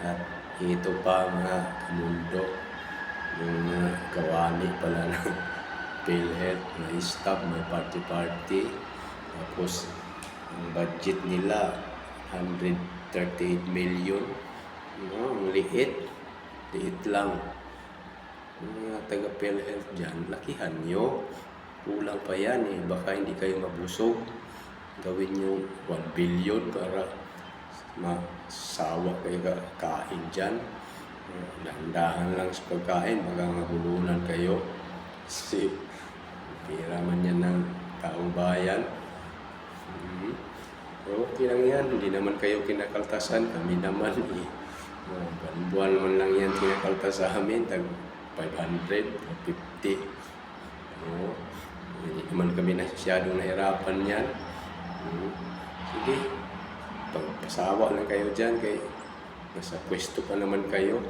At ito pa mga kamundo, yung mga kawani pala ng PhilHealth na staff, may party-party. Tapos ang budget nila 138 million. No, ang liit. Liit lang. Mga taga PhilHealth dyan, lakihan nyo. Kulang pa yan eh. Baka hindi kayo mabusog. Gawin nyo 1 billion para masawa kayo kain dyan. Dahan-dahan lang sa pagkain, baka mabulunan kayo. Kasi pira man yan ng taong bayan. Okay lang yan, hindi naman kayo kinakaltasan, kami naman eh. Buwan-buwan man lang yan kinakaltas sa amin, tag 500, 50. Hindi naman kami masyadong nahirapan yan. Sige, pagpasawa lang kayo dyan, kay nasa pwesto pa naman kayo.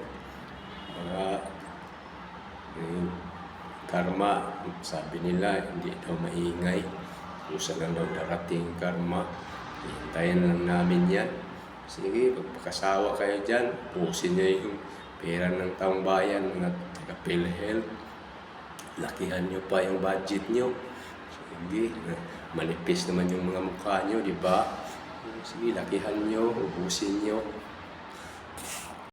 Karma, sabi nila, hindi daw maingay. Kusa lang daw darating karma. Hintayin lang namin yan. Sige, pagpakasawa kayo dyan, pusin nyo yung pera ng taong bayan, mga taga-PhilHealth. Lakihan nyo pa yung budget nyo. Sige, manipis naman yung mga mukha nyo, di ba? Sige, lakihan nyo, ubusin nyo.